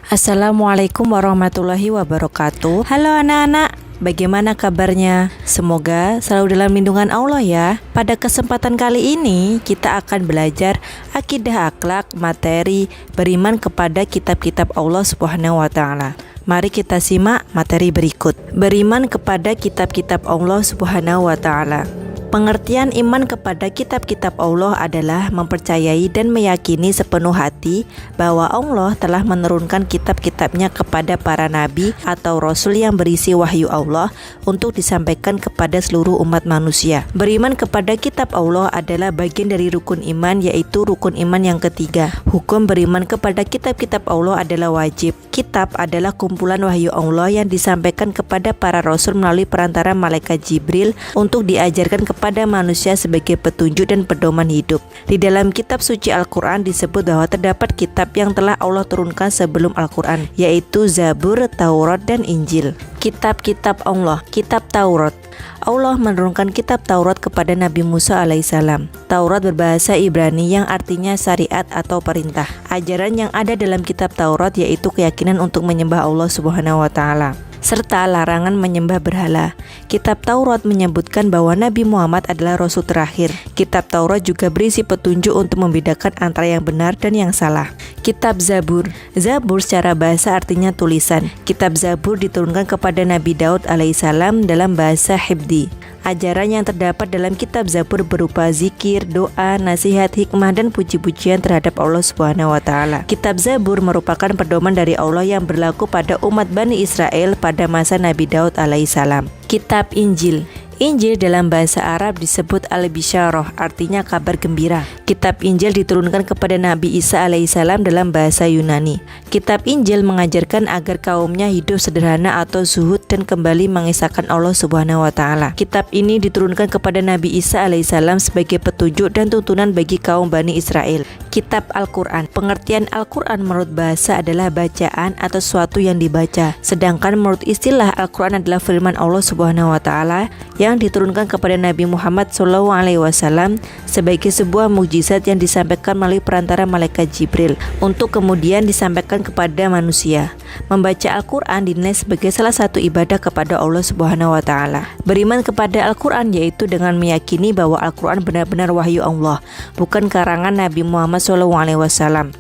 Assalamualaikum warahmatullahi wabarakatuh. Halo anak-anak, bagaimana kabarnya? Semoga selalu dalam lindungan Allah ya. Pada kesempatan kali ini kita akan belajar akidah, akhlak, materi, beriman kepada kitab-kitab Allah Subhanahu wa taala. Mari kita simak materi berikut. Beriman kepada kitab-kitab Allah Subhanahu wa taala. Pengertian iman kepada kitab-kitab Allah adalah mempercayai dan meyakini sepenuh hati bahwa Allah telah menurunkan kitab-kitabnya kepada para nabi atau rasul yang berisi wahyu Allah untuk disampaikan kepada seluruh umat manusia. Beriman kepada kitab Allah adalah bagian dari rukun iman, yaitu rukun iman yang ketiga. Hukum beriman kepada kitab-kitab Allah adalah wajib. Kitab adalah kumpulan wahyu Allah yang disampaikan kepada para rasul melalui perantara malaikat Jibril untuk diajarkan kepada manusia sebagai petunjuk dan pedoman hidup. Di dalam kitab suci Al-Quran disebut bahwa terdapat kitab yang telah Allah turunkan sebelum Al-Quran, yaitu Zabur, Taurat, dan Injil. Kitab-kitab Allah. Kitab Taurat. Allah menurunkan kitab Taurat kepada Nabi Musa alaihissalam. Taurat berbahasa Ibrani yang artinya syariat atau perintah. Ajaran yang ada dalam kitab Taurat yaitu keyakinan untuk menyembah Allah Subhanahu wa taala serta larangan menyembah berhala. Kitab Taurat menyebutkan bahwa Nabi Muhammad adalah rasul terakhir. Kitab Taurat juga berisi petunjuk untuk membedakan antara yang benar dan yang salah. Kitab Zabur. Zabur secara bahasa artinya tulisan. Kitab Zabur diturunkan kepada Nabi Daud alaihissalam dalam bahasa Hebdi. Ajaran yang terdapat dalam kitab Zabur berupa zikir, doa, nasihat, hikmah, dan puji-pujian terhadap Allah Subhanahu wa taala. Kitab Zabur merupakan pedoman dari Allah yang berlaku pada umat Bani Israel pada masa Nabi Daud alaihissalam. Kitab Injil. Injil dalam bahasa Arab disebut Al-Bisyarah, artinya kabar gembira. Kitab Injil diturunkan kepada Nabi Isa alaihissalam dalam bahasa Yunani. Kitab Injil mengajarkan agar kaumnya hidup sederhana atau zuhud dan kembali mengesahkan Allah Subhanahu wa taala. Kitab ini diturunkan kepada Nabi Isa alaihissalam sebagai petunjuk dan tuntunan bagi kaum Bani Israel. Kitab Al-Quran. Pengertian Al-Quran menurut bahasa adalah bacaan atau sesuatu yang dibaca. Sedangkan menurut istilah Al-Quran adalah firman Allah Subhanahu wa taala yang diturunkan kepada Nabi Muhammad SAW sebagai sebuah mukjizat yang disampaikan melalui perantara malaikat Jibril untuk kemudian disampaikan kepada manusia. Membaca Al-Quran dinilai sebagai salah satu ibadah kepada Allah Subhanahu wa taala. Beriman kepada Al-Quran yaitu dengan meyakini bahwa Al-Quran benar-benar wahyu Allah, bukan karangan Nabi Muhammad SAW.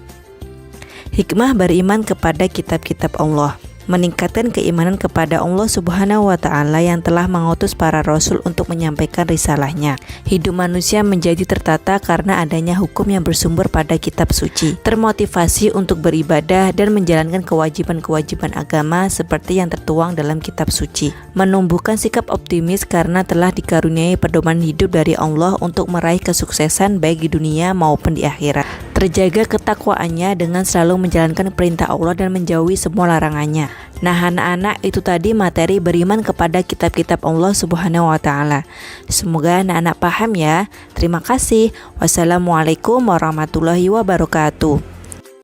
Hikmah beriman kepada kitab-kitab Allah. Meningkatkan keimanan kepada Allah Subhanahu wa taala yang telah mengutus para rasul untuk menyampaikan risalahnya. Hidup manusia menjadi tertata karena adanya hukum yang bersumber pada kitab suci. Termotivasi untuk beribadah dan menjalankan kewajiban-kewajiban agama seperti yang tertuang dalam kitab suci. Menumbuhkan sikap optimis karena telah dikaruniai pedoman hidup dari Allah untuk meraih kesuksesan baik di dunia maupun di akhirat. Terjaga ketakwaannya dengan selalu menjalankan perintah Allah dan menjauhi semua larangannya. Nah anak-anak, itu tadi materi beriman kepada kitab-kitab Allah Subhanahu wa taala. Semoga anak-anak paham ya. Terima kasih. Wassalamualaikum warahmatullahi wabarakatuh.